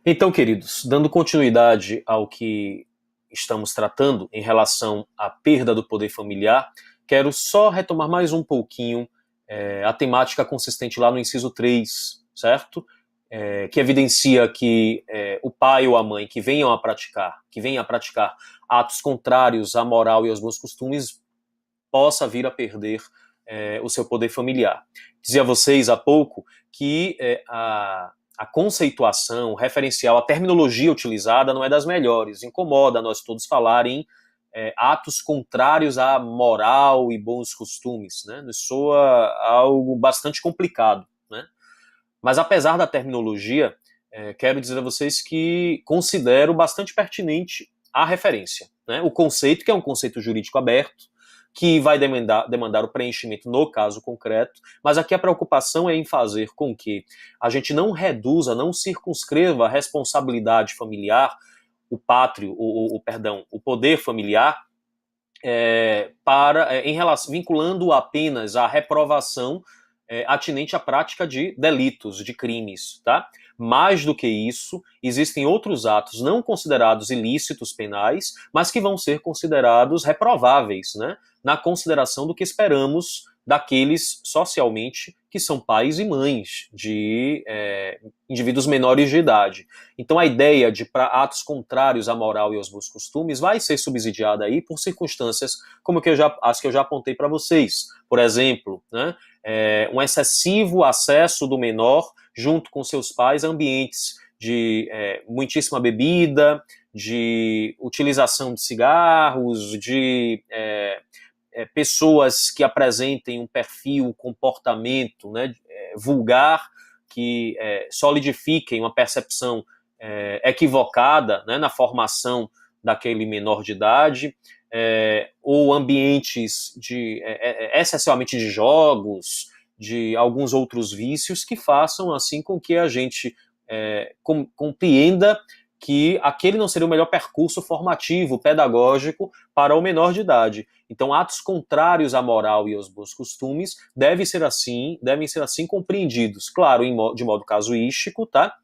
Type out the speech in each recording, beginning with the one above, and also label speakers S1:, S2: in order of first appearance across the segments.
S1: Então, queridos, dando continuidade ao que estamos tratando em relação à perda do poder familiar, quero só retomar mais um pouquinho a temática consistente lá no inciso 3, certo? Que evidencia que o pai ou a mãe que venham a praticar atos contrários à moral e aos bons costumes possa vir a perder o seu poder familiar. Dizia a vocês há pouco que a conceituação, o referencial, a terminologia utilizada não é das melhores. Incomoda nós todos falar em atos contrários à moral e bons costumes, né? Nos soa algo bastante complicado, né? Mas apesar da terminologia, quero dizer a vocês que considero bastante pertinente a referência, né? O conceito, que é um conceito jurídico aberto, que vai demandar o preenchimento no caso concreto, mas aqui a preocupação é em fazer com que a gente não reduza, não circunscreva a responsabilidade familiar, o pátrio, perdão, o poder familiar, em relação, vinculando apenas a reprovação atinente à prática de delitos, de crimes, tá? Mais do que isso, existem outros atos não considerados ilícitos penais, mas que vão ser considerados reprováveis, né? Na consideração do que esperamos daqueles socialmente que são pais e mães de indivíduos menores de idade. Então a ideia de atos contrários à moral e aos bons costumes vai ser subsidiada aí por circunstâncias como as que eu já apontei para vocês. Por exemplo, né, um excessivo acesso do menor junto com seus pais a ambientes de muitíssima bebida, de utilização de cigarros, de pessoas que apresentem um perfil, um comportamento, né, vulgar, que solidifiquem uma percepção equivocada, né, na formação daquele menor de idade, ou ambientes excessivamente de jogos, de alguns outros vícios que façam assim com que a gente compreenda que aquele não seria o melhor percurso formativo, pedagógico para o menor de idade. Então, atos contrários à moral e aos bons costumes devem ser assim compreendidos, claro, de modo casuístico, tá?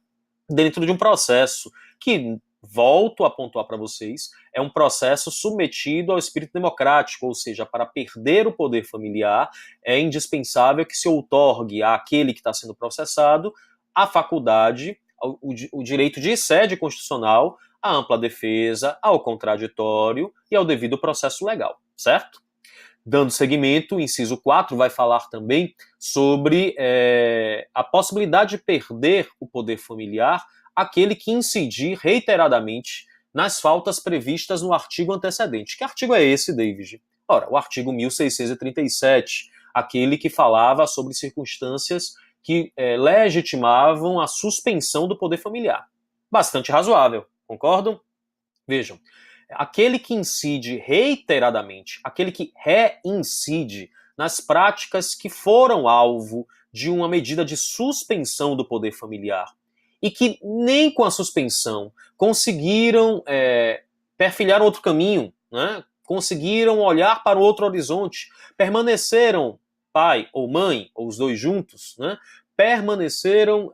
S1: Dentro de um processo que, volto a pontuar para vocês, é um processo submetido ao espírito democrático, ou seja, para perder o poder familiar, é indispensável que se outorgue àquele que está sendo processado a faculdade, o direito de sede constitucional, à ampla defesa, ao contraditório e ao devido processo legal, certo? Dando seguimento, o inciso 4 vai falar também sobre a possibilidade de perder o poder familiar aquele que incidir reiteradamente nas faltas previstas no artigo antecedente. Que artigo é esse, David? Ora, o artigo 1637, aquele que falava sobre circunstâncias que legitimavam a suspensão do poder familiar. Bastante razoável, concordam? Vejam, aquele que incide reiteradamente, aquele que reincide nas práticas que foram alvo de uma medida de suspensão do poder familiar e que nem com a suspensão conseguiram perfilhar outro caminho, né? Conseguiram olhar para outro horizonte, permaneceram pai ou mãe, ou os dois juntos, né? Permaneceram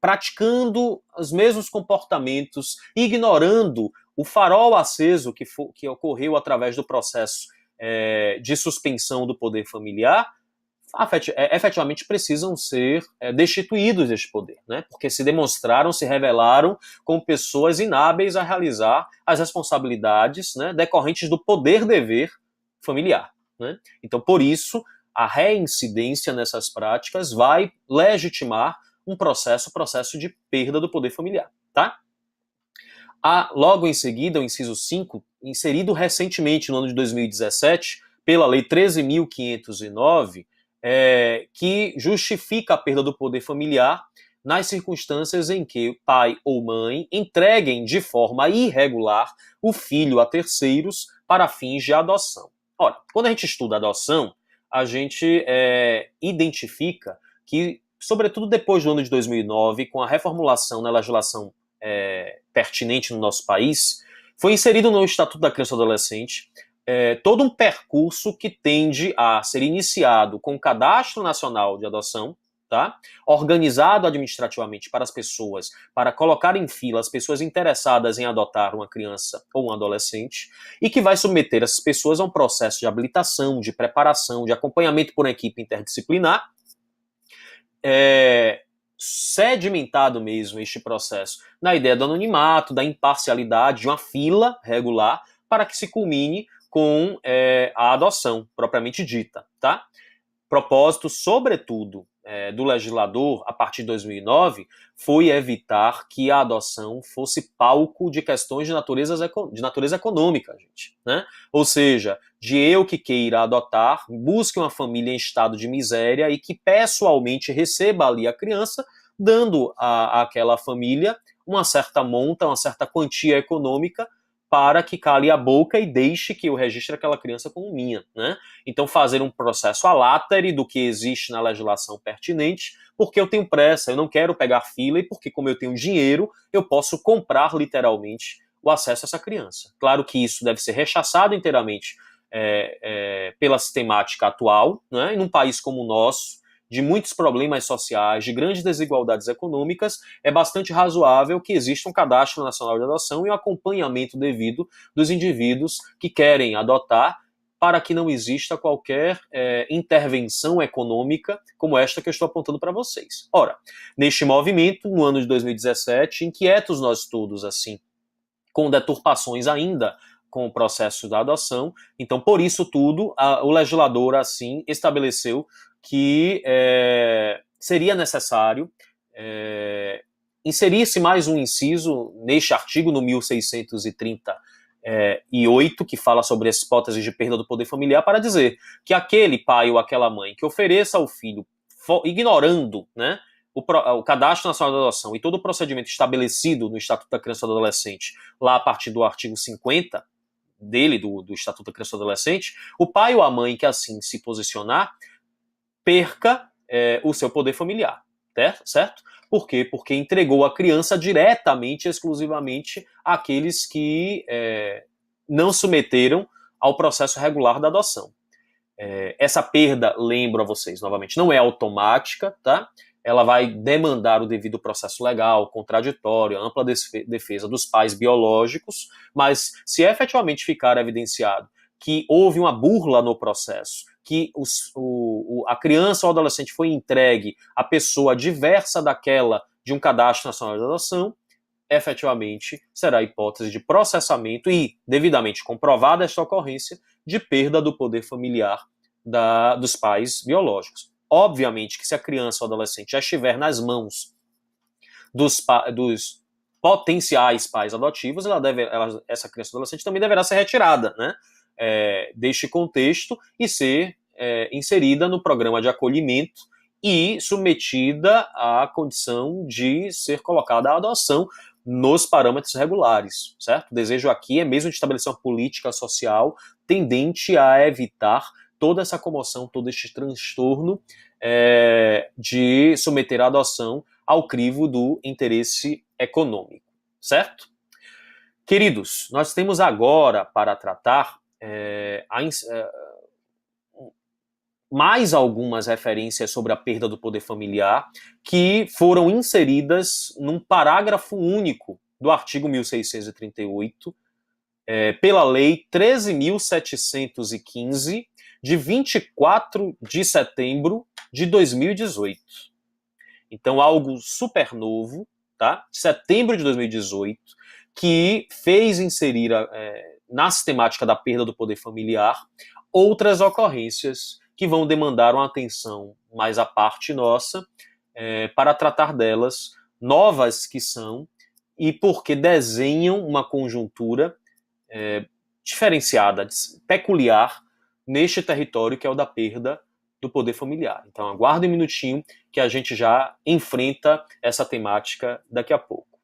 S1: praticando os mesmos comportamentos, ignorando o farol aceso que ocorreu através do processo de suspensão do poder familiar, efetivamente precisam ser destituídos deste poder, né? Porque se revelaram como pessoas inábeis a realizar as responsabilidades, né, decorrentes do poder-dever familiar, né? Então, por isso, a reincidência nessas práticas vai legitimar um processo de perda do poder familiar, tá? Há, logo em seguida, o inciso 5, inserido recentemente no ano de 2017, pela Lei 13.509, que justifica a perda do poder familiar nas circunstâncias em que pai ou mãe entreguem de forma irregular o filho a terceiros para fins de adoção. Ora, quando a gente estuda adoção, a gente identifica que, sobretudo depois do ano de 2009, com a reformulação na legislação pertinente no nosso país, foi inserido no Estatuto da Criança e do Adolescente todo um percurso que tende a ser iniciado com o Cadastro Nacional de Adoção, tá? Organizado administrativamente para as pessoas, para colocar em fila as pessoas interessadas em adotar uma criança ou um adolescente, e que vai submeter essas pessoas a um processo de habilitação, de preparação, de acompanhamento por uma equipe interdisciplinar, sedimentado mesmo este processo na ideia do anonimato, da imparcialidade, de uma fila regular, para que se culmine com a adoção propriamente dita, tá? Propósito, sobretudo, do legislador, a partir de 2009, foi evitar que a adoção fosse palco de questões de natureza econômica, gente, né? Ou seja, de eu que queira adotar, busque uma família em estado de miséria e que pessoalmente receba ali a criança, dando àquela família uma certa monta, uma certa quantia econômica para que cale a boca e deixe que eu registre aquela criança como minha, né? Então fazer um processo à láteri do que existe na legislação pertinente, porque eu tenho pressa, eu não quero pegar fila e porque como eu tenho dinheiro, eu posso comprar literalmente o acesso a essa criança. Claro que isso deve ser rechaçado inteiramente pela sistemática atual, né? E num país como o nosso, de muitos problemas sociais, de grandes desigualdades econômicas, é bastante razoável que exista um cadastro nacional de adoção e um acompanhamento devido dos indivíduos que querem adotar, para que não exista qualquer intervenção econômica como esta que eu estou apontando para vocês. Ora, neste movimento, no ano de 2017, inquietos nós todos, assim, com deturpações ainda com o processo da adoção, então, por isso tudo, o legislador, assim, estabeleceu que seria necessário inserir-se mais um inciso neste artigo, no 1638, que fala sobre as hipóteses de perda do poder familiar, para dizer que aquele pai ou aquela mãe que ofereça ao filho, ignorando, né, o Cadastro Nacional de Adoção e todo o procedimento estabelecido no Estatuto da Criança e do Adolescente, lá a partir do artigo 50 dele, do Estatuto da Criança e do Adolescente, o pai ou a mãe que assim se posicionar, perca o seu poder familiar, certo? Por quê? Porque entregou a criança diretamente, exclusivamente, àqueles que não submeteram ao processo regular da adoção. Essa perda, lembro a vocês, novamente, não é automática, tá? Ela vai demandar o devido processo legal, contraditório, ampla defesa dos pais biológicos, mas se efetivamente ficar evidenciado que houve uma burla no processo, que a criança ou adolescente foi entregue à pessoa diversa daquela de um cadastro nacional de adoção, efetivamente será a hipótese de processamento e, devidamente comprovada esta ocorrência, de perda do poder familiar dos pais biológicos. Obviamente que se a criança ou adolescente já estiver nas mãos dos potenciais pais adotivos, essa criança ou adolescente também deverá ser retirada, né, deste contexto e ser inserida no programa de acolhimento e submetida à condição de ser colocada à adoção nos parâmetros regulares, certo? O desejo aqui é mesmo de estabelecer uma política social tendente a evitar toda essa comoção, todo este transtorno de submeter a adoção ao crivo do interesse econômico, certo? Queridos, nós temos agora para tratar mais algumas referências sobre a perda do poder familiar que foram inseridas num parágrafo único do artigo 1638, pela Lei 13.715, de 24 de setembro de 2018. Então, algo super novo, tá? De setembro de 2018, que fez inserir na sistemática da perda do poder familiar outras ocorrências que vão demandar uma atenção mais à parte nossa, para tratar delas, novas que são, e porque desenham uma conjuntura diferenciada, peculiar, neste território que é o da perda do poder familiar. Então aguarde um minutinho que a gente já enfrenta essa temática daqui a pouco.